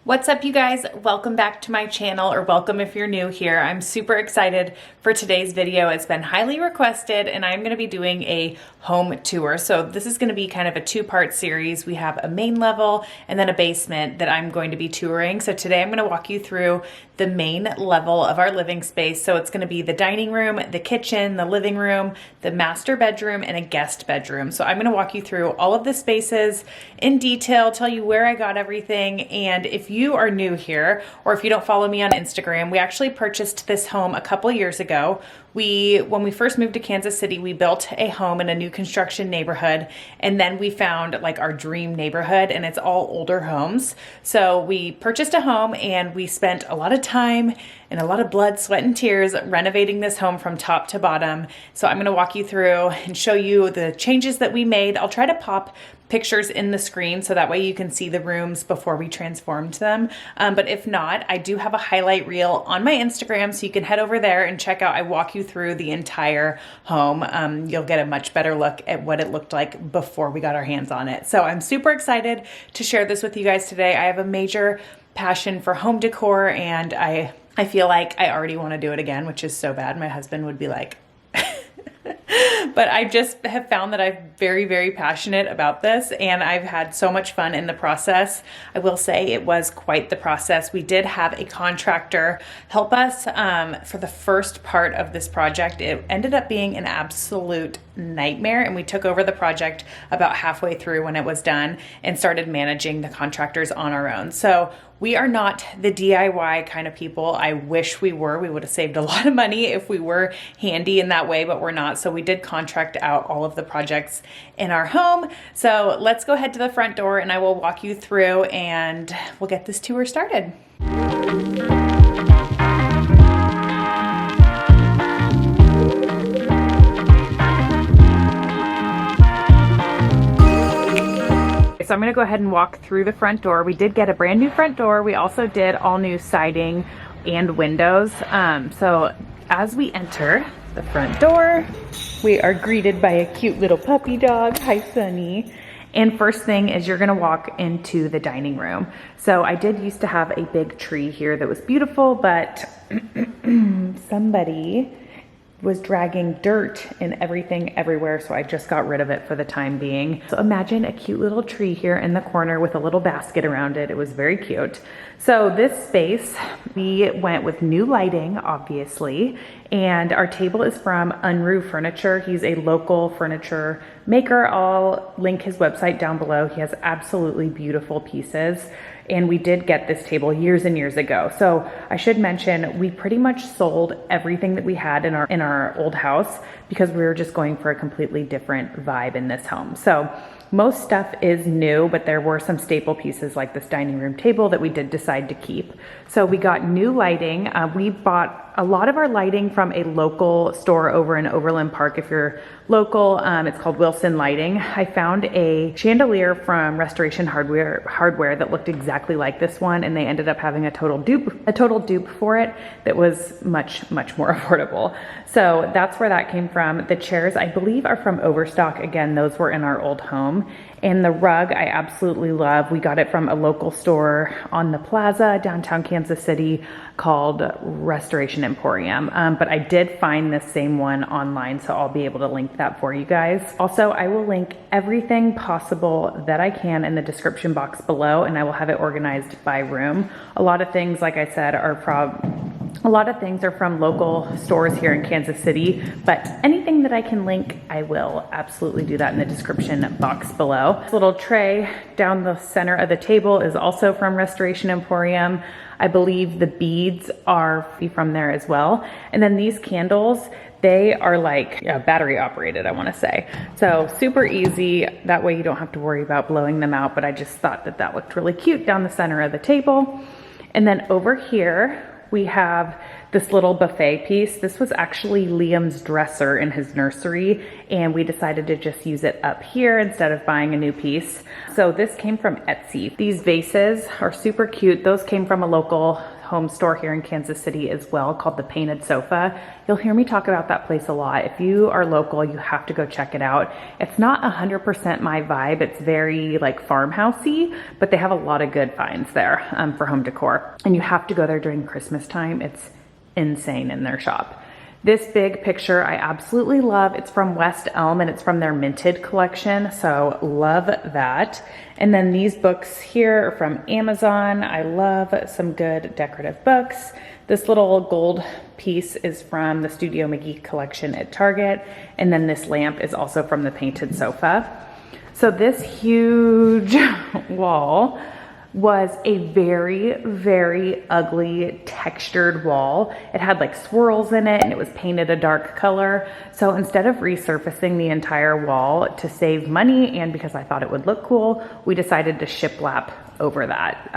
What's up, you guys? Welcome back to my channel, or welcome if you're new here. I'm super excited for today's video. It's been highly requested and I'm going to be doing a home tour. So this is going to be kind of a two-part series. We have a main level and then a basement that I'm going to be touring. So today I'm going to walk you through the main level of our living space. So it's going to be the dining room, the kitchen, the living room, the master bedroom, and a guest bedroom. So I'm going to walk you through all of the spaces in detail, tell you where I got everything. And if you are new here, or if you don't follow me on Instagram, we actually purchased this home a couple years ago. When we first moved to Kansas City, we built a home in a new construction neighborhood, and then we found like our dream neighborhood, and it's all older homes. So we purchased a home and we spent a lot of time and a lot of blood, sweat, and tears renovating this home from top to bottom. So I'm gonna walk you through and show you the changes that we made. I'll try to pop pictures in the screen so that way you can see the rooms before we transformed them. But if not, I do have a highlight reel on my Instagram, so you can head over there and check out. I walk you through the entire home. You'll get a much better look at what it looked like before we got our hands on it. So I'm super excited to share this with you guys today. I have a major passion for home decor, and I feel like I already want to do it again, which is so bad. My husband would be like, but I just have found that I'm very, very passionate about this, and I've had so much fun in the process. I will say it was quite the process. We did have a contractor help us for the first part of this project. It ended up being an absolute nightmare, and we took over the project about halfway through when it was done and started managing the contractors on our own. So we are not the DIY kind of people. I wish we were. We would have saved a lot of money if we were handy in that way, but we're not. So we did contract out all of the projects in our home. So let's go ahead to the front door and I will walk you through and we'll get this tour started. So I'm gonna go ahead and walk through the front door. We did get a brand new front door. We also did all new siding and windows. So as we enter the front door, we are greeted by a cute little puppy dog. Hi, Sunny. And first thing is you're gonna walk into the dining room. So I did used to have a big tree here that was beautiful, but somebody was dragging dirt and everything everywhere, so I just got rid of it for the time being. So imagine a cute little tree here in the corner with a little basket around it. It was very cute. So this space, we went with new lighting, obviously, and our table is from Unruh Furniture. He's a local furniture maker. I'll link his website down below. He has absolutely beautiful pieces. And we did get this table years and years ago. So I should mention, we pretty much sold everything that we had in our old house because we were just going for a completely different vibe in this home. So most stuff is new, but there were some staple pieces like this dining room table that we did decide to keep. So we got new lighting. We bought a lot of our lighting from a local store over in Overland Park. If you're local, it's called Wilson Lighting. I found a chandelier from Restoration Hardware that looked exactly like this one, and they ended up having a total dupe for it that was much, much more affordable. So that's where that came from. The chairs, I believe, are from Overstock. Again, those were in our old home. And the rug, I absolutely love. We got it from a local store on the plaza, downtown Kansas City, called Restoration Emporium. But I did find the same one online, so I'll be able to link that for you guys. Also, I will link everything possible that I can in the description box below, and I will have it organized by room. A lot of things, like I said, are from local stores here in Kansas City, but anything that I can link, I will absolutely do that in the description box below. This little tray down the center of the table is also from Restoration Emporium. I believe the beads are from there as well. And then these candles, they are like battery operated, I wanna say. So super easy. That way you don't have to worry about blowing them out, but I just thought that that looked really cute down the center of the table. And then over here, we have this little buffet piece. This was actually Liam's dresser in his nursery, and we decided to just use it up here instead of buying a new piece. So this came from Etsy. These vases are super cute. Those came from a local home store here in Kansas City as well called The Painted Sofa. You'll hear me talk about that place a lot. If you are local, you have to go check it out. It's not 100% my vibe. It's very like farmhousey, but they have a lot of good finds there for home decor. And you have to go there during Christmas time. It's insane in their shop. This big picture I absolutely love. It's from West Elm and it's from their Minted collection, so love that. And then these books here are from Amazon. I love some good decorative books. This little gold piece is from the Studio McGee collection at Target. And then this lamp is also from the Painted Sofa. So this huge wall was a very, very ugly textured wall. It had like swirls in it and it was painted a dark color. So instead of resurfacing the entire wall to save money and because I thought it would look cool, we decided to shiplap over that.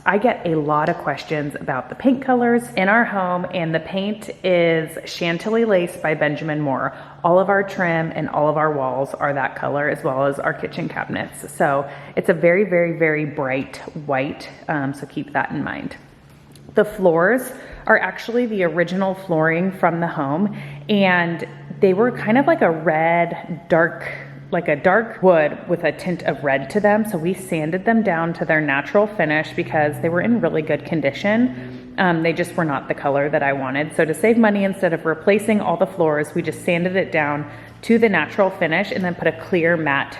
I get a lot of questions about the paint colors in our home, and the paint is Chantilly Lace by Benjamin Moore. All of our trim and all of our walls are that color, as well as our kitchen cabinets. So it's a very, very, very bright white, so keep that in mind. The floors are actually the original flooring from the home, and they were kind of like a red, like a dark wood with a tint of red to them. So we sanded them down to their natural finish because they were in really good condition. They just were not the color that I wanted. So to save money, instead of replacing all the floors, we just sanded it down to the natural finish and then put a clear matte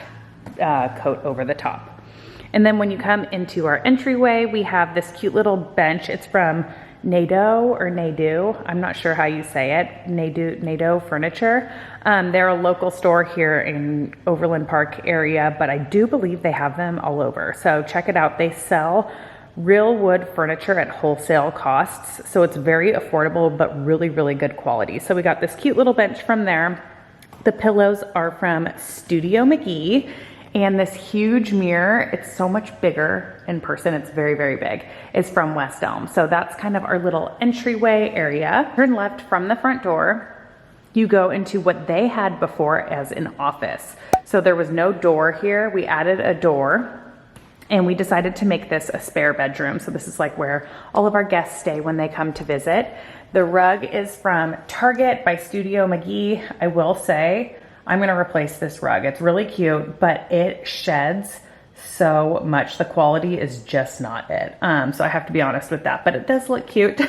coat over the top. And then when you come into our entryway, we have this cute little bench. It's from Nadeau or Nadeau, I'm not sure how you say it, Nadeau Furniture. They're a local store here in Overland Park area, but I do believe they have them all over. So check it out. They sell real wood furniture at wholesale costs. So it's very affordable, but really, really good quality. So we got this cute little bench from there. The pillows are from Studio McGee. And this huge mirror, it's so much bigger in person, it's very, very big, is from West Elm. So that's kind of our little entryway area. Turn left from the front door, you go into what they had before as an office. So there was no door here. We added a door and we decided to make this a spare bedroom. So this is like where all of our guests stay when they come to visit. The rug is from Target by Studio McGee. I will say, I'm gonna replace this rug. It's really cute, but it sheds so much. The quality is just not it. So I have to be honest with that, but it does look cute.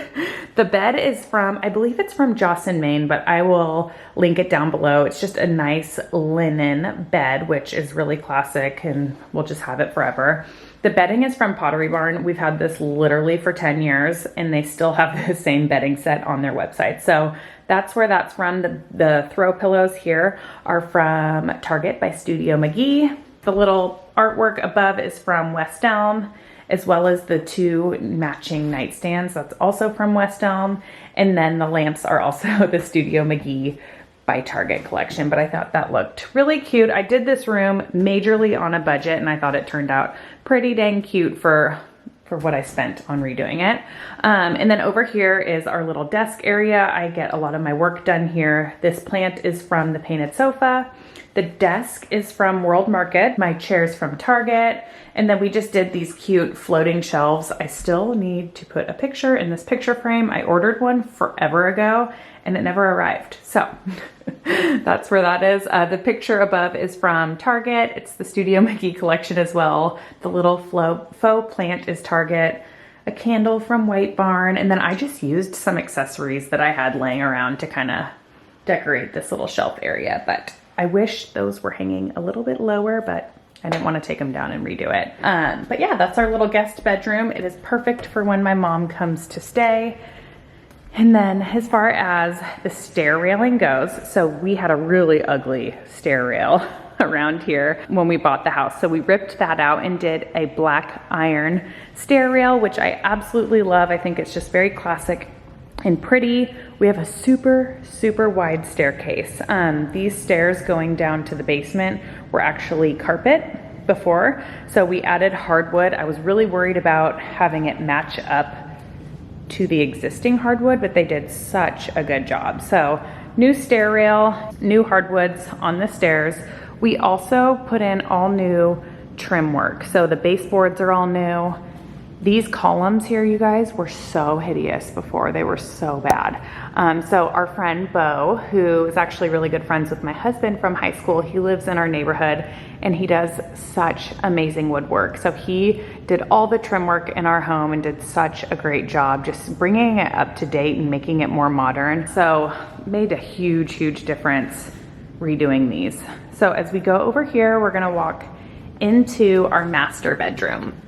The bed is from, I believe it's from Joss & Main, but I will link it down below. It's just a nice linen bed, which is really classic and we'll just have it forever. The bedding is from Pottery Barn. We've had this literally for 10 years and they still have the same bedding set on their website. So that's where that's from. The throw pillows here are from Target by Studio McGee. The little artwork above is from West Elm, as well as the two matching nightstands. That's also from West Elm. And then the lamps are also the Studio McGee by Target collection, but I thought that looked really cute. I did this room majorly on a budget and I thought it turned out pretty dang cute for what I spent on redoing it. And then over here is our little desk area. I get a lot of my work done here. This plant is from the Painted Sofa. The desk is from World Market. My chair's from Target. And then we just did these cute floating shelves. I still need to put a picture in this picture frame. I ordered one forever ago and it never arrived. So that's where that is. The picture above is from Target. It's the Studio McGee collection as well. The little faux plant is Target. A candle from White Barn. And then I just used some accessories that I had laying around to kind of decorate this little shelf area. But I wish those were hanging a little bit lower, but I didn't want to take them down and redo it. But yeah, that's our little guest bedroom. It is perfect for when my mom comes to stay. And then as far as the stair railing goes, so we had a really ugly stair rail around here when we bought the house. So we ripped that out and did a black iron stair rail, which I absolutely love. I think it's just very classic and pretty. We have a super, super wide staircase. These stairs going down to the basement were actually carpet before. So we added hardwood. I was really worried about having it match up to the existing hardwood, but they did such a good job. So new stair rail, new hardwoods on the stairs. We also put in all new trim work. So the baseboards are all new. These columns here, you guys, were so hideous before. They were so bad. So our friend Bo, who is actually really good friends with my husband from high school, he lives in our neighborhood and he does such amazing woodwork. So he did all the trim work in our home and did such a great job just bringing it up to date and making it more modern. So made a huge, huge difference redoing these. So as we go over here, we're gonna walk into our master bedroom.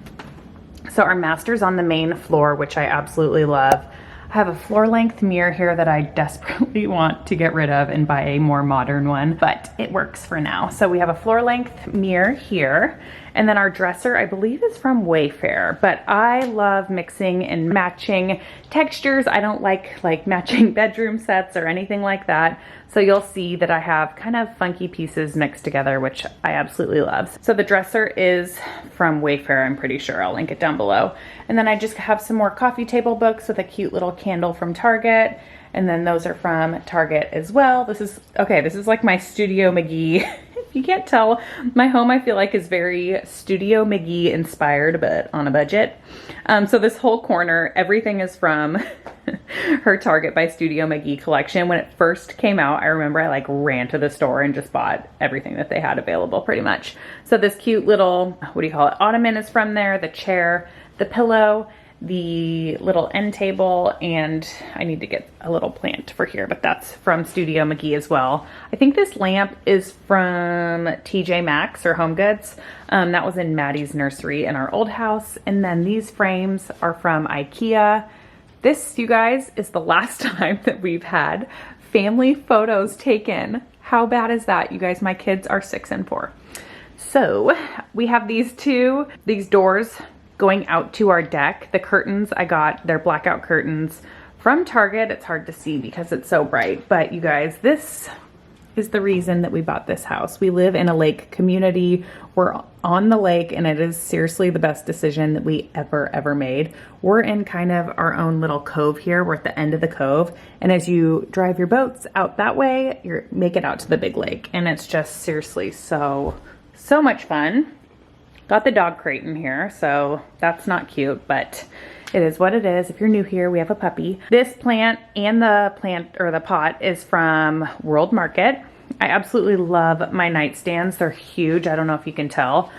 So our master's on the main floor, which I absolutely love. I have a floor length mirror here that I desperately want to get rid of and buy a more modern one, but it works for now. So we have a floor length mirror here. And then our dresser, I believe, is from Wayfair, but I love mixing and matching textures. I don't like matching bedroom sets or anything like that. So you'll see that I have kind of funky pieces mixed together, which I absolutely love. So the dresser is from Wayfair, I'm pretty sure. I'll link it down below. And then I just have some more coffee table books with a cute little candle from Target. And then those are from Target as well. This is like my Studio McGee. If you can't tell, my home I feel like is very Studio McGee inspired, but on a budget. So this whole corner, everything is from her Target by Studio McGee collection. When it first came out, I remember I like ran to the store and just bought everything that they had available pretty much. So this cute little, what do you call it, ottoman is from there, the chair, the pillow, the little end table, and I need to get a little plant for here, but that's from Studio McGee as well. I think this lamp is from TJ Maxx or Home Goods. That was in Maddie's nursery in our old house. And then these frames are from IKEA. This, you guys, is the last time that we've had family photos taken. How bad is that? You guys, my kids are 6 and 4. So we have these doors going out to our deck. The curtains I got, they're blackout curtains from Target. It's hard to see because it's so bright, but you guys, this is the reason that we bought this house. We live in a lake community. We're on the lake and it is seriously the best decision that we ever made. We're in kind of our own little cove here. We're at the end of the cove. And as you drive your boats out that way, you make it out to the big lake. And it's just seriously so much fun. Got the dog crate in here, so that's not cute, but it is what it is. If you're new here, we have a puppy. This plant and the pot is from World Market. I absolutely love my nightstands. They're huge. I don't know if you can tell.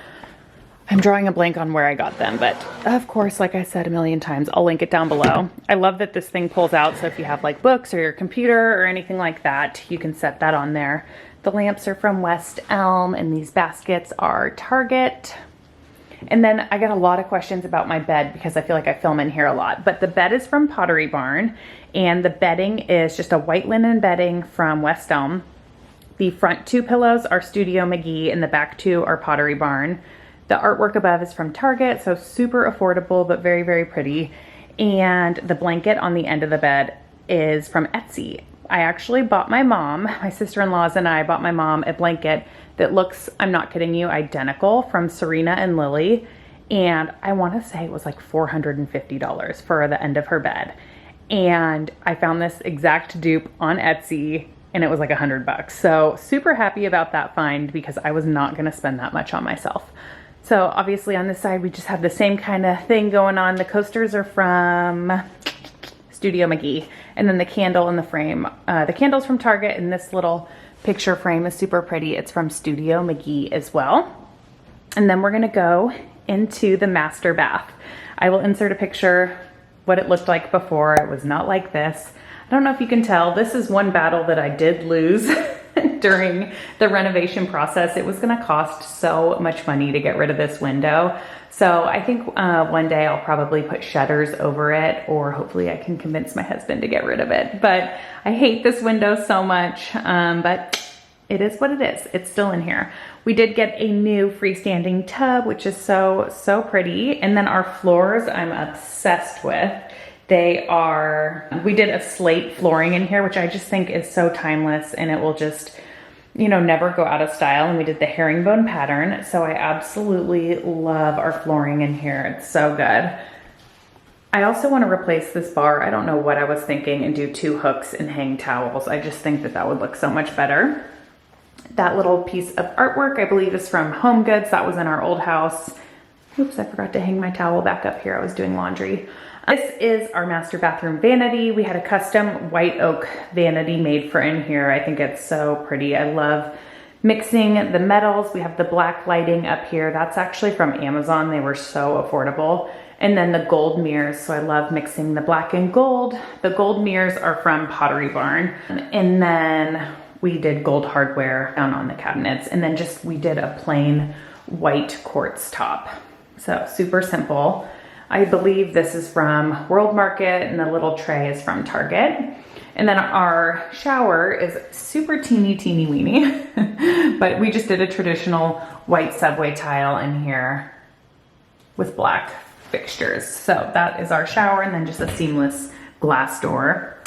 I'm drawing a blank on where I got them, but of course, like I said a million times, I'll link it down below. I love that this thing pulls out, so if you have like books or your computer or anything like that, you can set that on there. The lamps are from West Elm, and these baskets are Target. And then I got a lot of questions about my bed because I feel like I film in here a lot, but the bed is from Pottery Barn and the bedding is just a white linen bedding from West Elm. The front 2 pillows are Studio McGee and the back 2 are Pottery Barn. The artwork above is from Target, so super affordable, but very pretty. And the blanket on the end of the bed is from Etsy. I actually bought my mom, my sister-in-laws and I bought my mom a blanket that looks, I'm not kidding you, identical from Serena and Lily. And I want to say it was like $450 for the end of her bed. And I found this exact dupe on Etsy and it was like $100. So super happy about that find because I was not going to spend that much on myself. So obviously on this side, we just have the same kind of thing going on. The coasters are from Studio McGee. And then the candle in the frame, the candle's from Target, and this little picture frame is super pretty. It's from Studio McGee as well. And then we're gonna go into the master bath. I will insert a picture what it looked like before. It was not like this. I don't know if you can tell, this is one battle that I did lose during the renovation process. It was gonna cost so much money to get rid of this window. So I think one day I'll probably put shutters over it, or hopefully I can convince my husband to get rid of it. But I hate this window so much, but it is what it is. It's still in here. We did get a new freestanding tub, which is so pretty. And then our floors, I'm obsessed with. We did a slate flooring in here, which I just think is so timeless and it will just, you know, never go out of style. And we did the herringbone pattern. So I absolutely love our flooring in here. It's so good. I also want to replace this bar. I don't know what I was thinking, and do 2 hooks and hang towels. I just think that that would look so much better. That little piece of artwork, I believe, is from Home Goods. That was in our old house. Oops, I forgot to hang my towel back up here. I was doing laundry. This is our master bathroom vanity. We had a custom white oak vanity made for in here. I think it's so pretty. I love mixing the metals. We have the black lighting up here. That's actually from Amazon. They were so affordable. And then the gold mirrors. So I love mixing the black and gold. The gold mirrors are from Pottery Barn. And then we did gold hardware down on the cabinets. And then just, we did a plain white quartz top. So super simple. I believe this is from World Market and the little tray is from Target. And then our shower is super teeny weeny, but we just did a traditional white subway tile in here with black fixtures. So that is our shower, and then just a seamless glass door.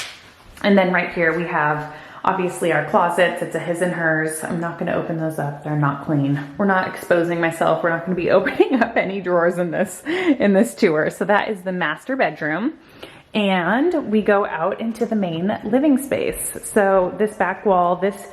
And then right here we have obviously our closets. It's a his and hers. I'm not gonna open those up. They're not clean. We're not exposing myself. We're not gonna be opening up any drawers in this tour. So that is the master bedroom. And we go out into the main living space. So this back wall, this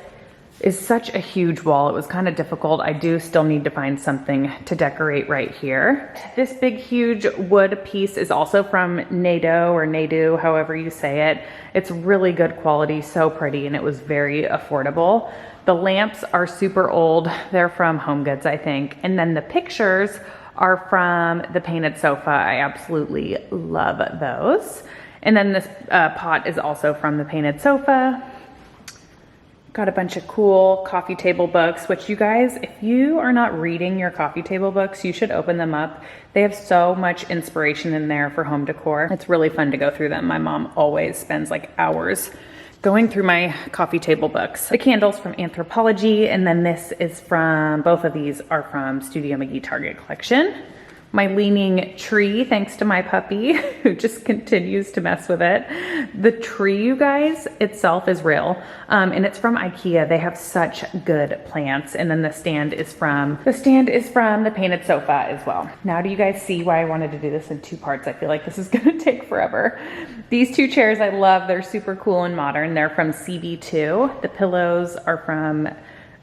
is such a huge wall. It was kind of difficult. I do still need to find something to decorate right here. This big, huge wood piece is also from Nado or Nadu, however you say it. It's really good quality, so pretty, and it was very affordable. The lamps are super old. They're from Home Goods, I think. And then the pictures are from the painted sofa. I absolutely love those. And then this pot is also from the painted sofa. Got a bunch of cool coffee table books, which you guys, if you are not reading your coffee table books, you should open them up. They have so much inspiration in there for home decor. It's really fun to go through them. My mom always spends like hours going through my coffee table books. The candles from Anthropologie, and then this is from, both of these are from Studio McGee Target collection. My leaning tree, thanks to my puppy, who just continues to mess with it. The tree, you guys, itself is real, and it's from IKEA. They have such good plants. And then the stand is from the painted sofa as well. Now, do you guys see why I wanted to do this in two parts? I feel like this is gonna take forever. These two chairs I love. They're super cool and modern. They're from CB2. The pillows are from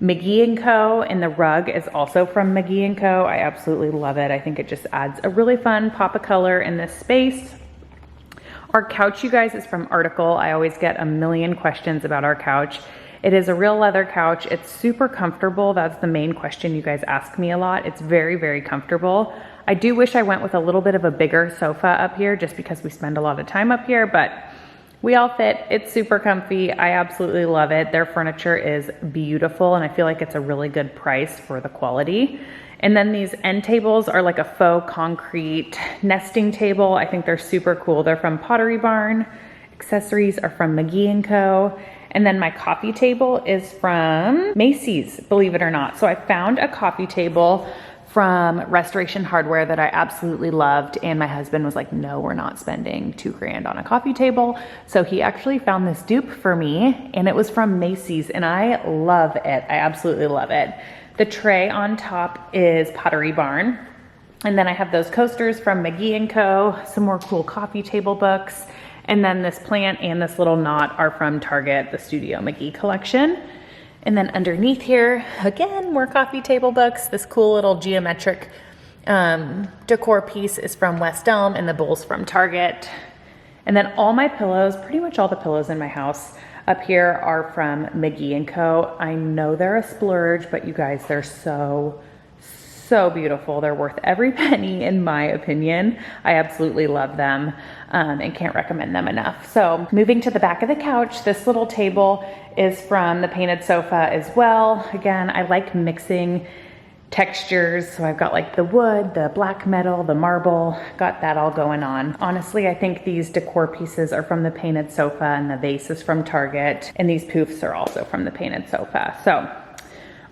McGee & Co. and the rug is also from McGee & Co. I absolutely love it. I think it just adds a really fun pop of color in this space. Our couch, you guys, is from Article. I always get a million questions about our couch. It is a real leather couch. It's super comfortable. That's the main question you guys ask me a lot. It's very comfortable. I do wish I went with a little bit of a bigger sofa up here just because we spend a lot of time up here, but we all fit. It's super comfy. I absolutely love it. Their furniture is beautiful, and I feel like it's a really good price for the quality. And then these end tables are like a faux concrete nesting table. I think they're super cool. They're from Pottery Barn. Accessories are from McGee & Co. And then my coffee table is from Macy's, believe it or not. So I found a coffee table from Restoration Hardware that I absolutely loved, and my husband was like, no, we're not spending $2 grand on a coffee table. So he actually found this dupe for me, and it was from Macy's, and I love it. I absolutely love it. The tray on top is Pottery Barn, and then I have those coasters from McGee & Co., some more cool coffee table books, and then this plant and this little knot are from Target, the Studio McGee collection. And then underneath here, again, more coffee table books. This cool little geometric decor piece is from West Elm, and the bowl's from Target. And then all my pillows, pretty much all the pillows in my house up here are from McGee & Co. I know they're a splurge, but you guys, they're so beautiful. They're worth every penny in my opinion. I absolutely love them and can't recommend them enough. So moving to the back of the couch, this little table is from the painted sofa as well. Again, I like mixing textures. So I've got like the wood, the black metal, the marble, got that all going on. Honestly, I think these decor pieces are from the painted sofa, and the vase is from Target, and these poofs are also from the painted sofa. So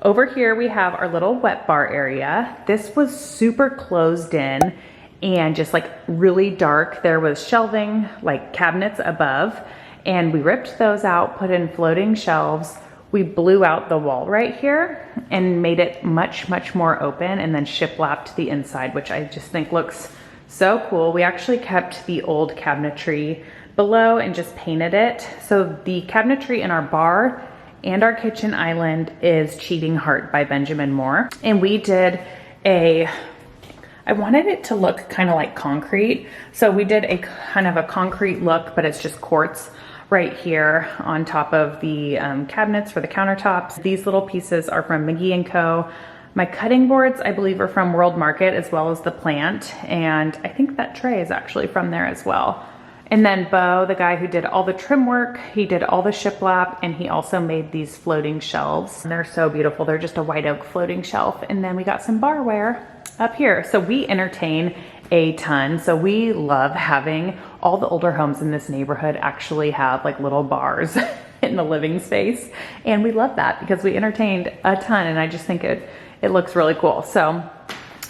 over here we have our little wet bar area. This was super closed in and just like really dark. There was shelving, like cabinets above, and we ripped those out, put in floating shelves. We blew out the wall right here and made it much more open, and then shiplapped the inside, which I just think looks so cool. We actually kept the old cabinetry below and just painted it. So the cabinetry in our bar and our kitchen island is Cheating Heart by Benjamin Moore. And we did I I wanted it to look kind of like concrete. So we did a kind of a concrete look, but it's just quartz right here on top of the cabinets for the countertops. These little pieces are from McGee & Co. My cutting boards, I believe, are from World Market, as well as the plant. And I think that tray is actually from there as well. And then Bo, the guy who did all the trim work, he did all the shiplap, and he also made these floating shelves. And they're so beautiful. They're just a white oak floating shelf. And then we got some barware up here. So we entertain a ton. So we love having all the older homes in this neighborhood actually have like little bars in the living space. And we love that because we entertained a ton, and I just think it looks really cool. So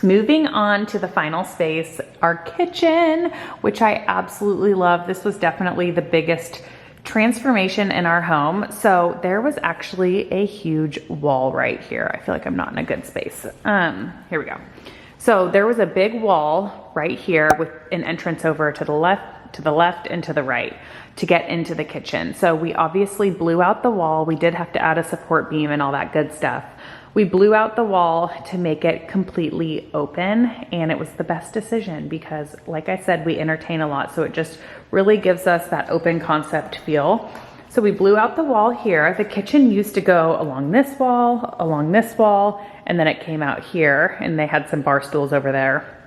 moving on to the final space, our kitchen, which I absolutely love. This was definitely the biggest transformation in our home. So there was actually a huge wall right here. I feel like I'm not in a good space. Here we go. So there was a big wall right here with an entrance over to the left and to the right to get into the kitchen. So we obviously blew out the wall. We did have to add a support beam and all that good stuff. We blew out the wall to make it completely open, and it was the best decision because, like I said, we entertain a lot. So it just really gives us that open concept feel. So we blew out the wall here. The kitchen used to go along this wall, and then it came out here, and they had some bar stools over there.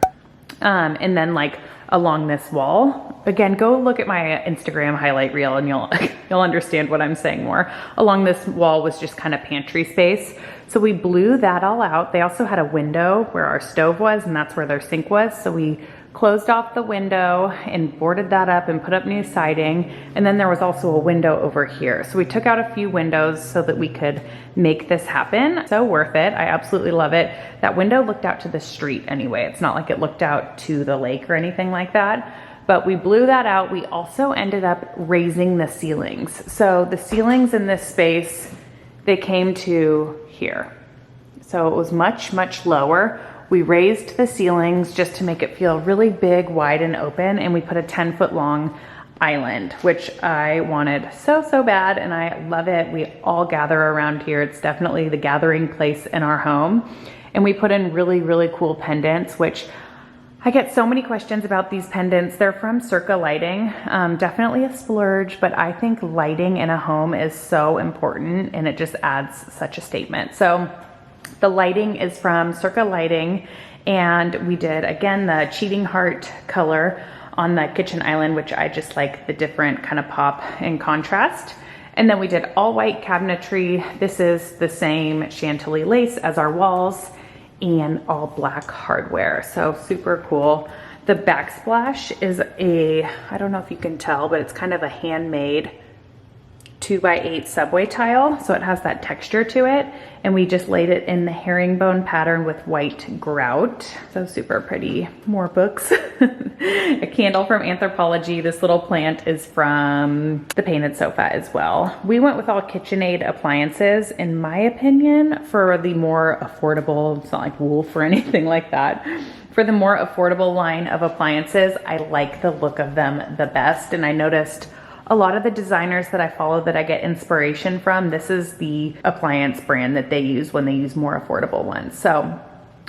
And then like along this wall, again, go look at my Instagram highlight reel and you'll understand what I'm saying more. Along this wall was just kind of pantry space. So we blew that all out. They also had a window where our stove was, and that's where their sink was. So we closed off the window and boarded that up and put up new siding. And then there was also a window over here. So we took out a few windows so that we could make this happen. So worth it. I absolutely love it. That window looked out to the street anyway. It's not like it looked out to the lake or anything like that. But we blew that out. We also ended up raising the ceilings. So the ceilings in this space, they came to here. So it was much, much lower. We raised the ceilings just to make it feel really big, wide, and open, and we put a 10-foot long island, which I wanted so bad, and I love it. We all gather around here. It's definitely the gathering place in our home. And we put in really, really cool pendants, which I get so many questions about these pendants. They're from Circa Lighting. Definitely a splurge, but I think lighting in a home is so important, and it just adds such a statement. So the lighting is from Circa Lighting, and we did, again, the cheating heart color on the kitchen island, which I just like the different kind of pop and contrast. And then we did all white cabinetry. This is the same Chantilly lace as our walls, and all black hardware. So super cool. The backsplash is I don't know if you can tell, but it's kind of a handmade 2x8 subway tile. So it has that texture to it. And we just laid it in the herringbone pattern with white grout. So super pretty. More books. A candle from Anthropology. This little plant is from the Painted Sofa as well. We went with all KitchenAid appliances, in my opinion, for the more affordable, it's not like Wolf or anything like that. For the more affordable line of appliances, I like the look of them the best. And I noticed a lot of the designers that I follow that I get inspiration from, this is the appliance brand that they use when they use more affordable ones. So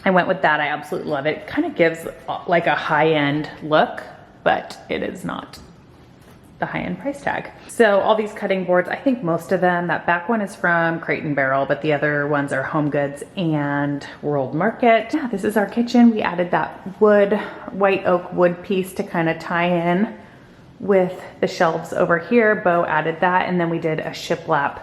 I went with that. I absolutely love it. It kind of gives like a high-end look, but it is not the high-end price tag. So all these cutting boards, I think most of them, that back one is from Crate & Barrel, but the other ones are Home Goods and World Market. Yeah, this is our kitchen. We added that wood, white oak wood piece to kind of tie in with the shelves over here. Bo added that, and then we did a shiplap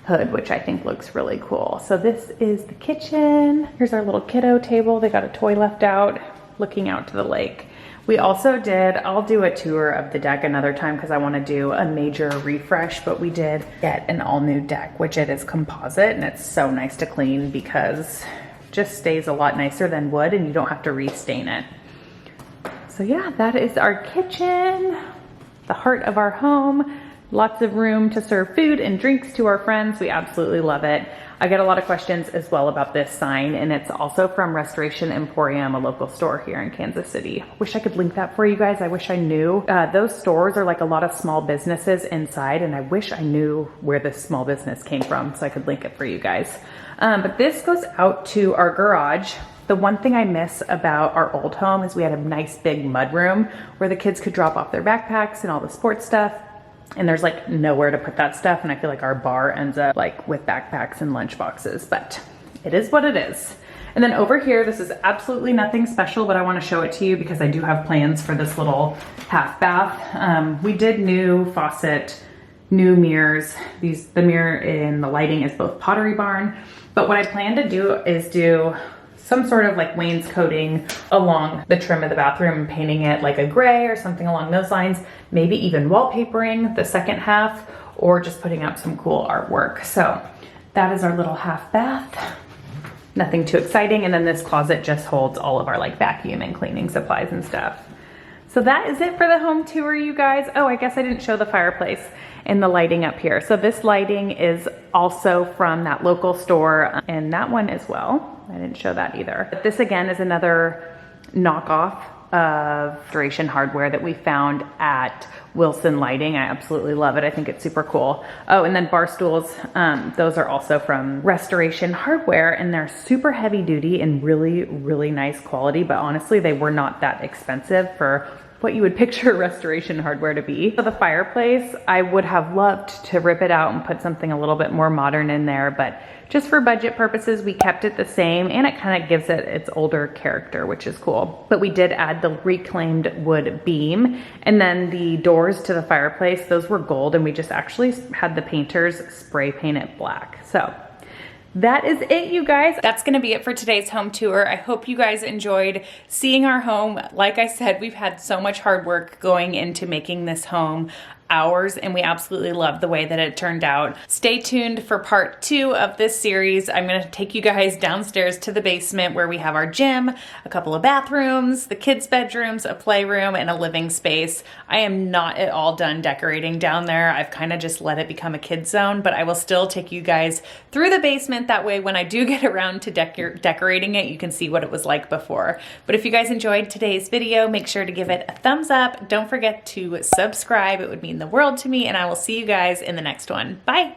hood, which I think looks really cool. So this is the kitchen. Here's our little kiddo table. They got a toy left out, looking out to the lake. We also did, I'll do a tour of the deck another time because I want to do a major refresh, but we did get an all new deck, which it is composite, and it's so nice to clean because it just stays a lot nicer than wood and you don't have to restain it. So yeah, that is our kitchen. The heart of our home, lots of room to serve food and drinks to our friends. We absolutely love it. I get a lot of questions as well about this sign, and it's also from Restoration Emporium, a local store here in Kansas City. Wish I could link that for you guys. I wish I knew. Those stores are like a lot of small businesses inside, and I wish I knew where this small business came from so I could link it for you guys. But this goes out to our garage. The one thing I miss about our old home is we had a nice big mud room where the kids could drop off their backpacks and all the sports stuff. And there's like nowhere to put that stuff. And I feel like our bar ends up like with backpacks and lunch boxes, but it is what it is. And then over here, this is absolutely nothing special, but I want to show it to you because I do have plans for this little half bath. We did new faucet, new mirrors. The mirror in the lighting is both Pottery Barn, but what I plan to do is do some sort of like wainscoting along the trim of the bathroom, painting it like a gray or something along those lines, maybe even wallpapering the second half or just putting out some cool artwork. So that is our little half bath. Nothing too exciting. And then this closet just holds all of our like vacuum and cleaning supplies and stuff. So that is it for the home tour, you guys. Oh, I guess I didn't show the fireplace and the lighting up here. So this lighting is also from that local store and that one as well. I didn't show that either. But this again is another knockoff of restoration hardware that we found at Wilson Lighting. I absolutely love it. I think it's super cool. Oh, and then bar stools. Those are also from Restoration Hardware and they're super heavy duty and really, really nice quality. But honestly, they were not that expensive for what you would picture Restoration Hardware to be. For the fireplace, I would have loved to rip it out and put something a little bit more modern in there, but just for budget purposes, we kept it the same and it kind of gives it its older character, which is cool. But we did add the reclaimed wood beam and then the doors to the fireplace, those were gold and we just actually had the painters spray paint it black. So that is it, you guys. That's gonna be it for today's home tour. I hope you guys enjoyed seeing our home. Like I said, we've had so much hard work going into making this home ours and we absolutely love the way that it turned out. Stay tuned for part 2 of this series. I'm gonna take you guys downstairs to the basement where we have our gym, a couple of bathrooms, the kids' bedrooms, a playroom, and a living space. I am not at all done decorating down there. I've kind of just let it become a kid's zone, but I will still take you guys through the basement. That way when I do get around to decorating it, you can see what it was like before. But if you guys enjoyed today's video, make sure to give it a thumbs up. Don't forget to subscribe. It would mean the world to me, and I will see you guys in the next one. Bye.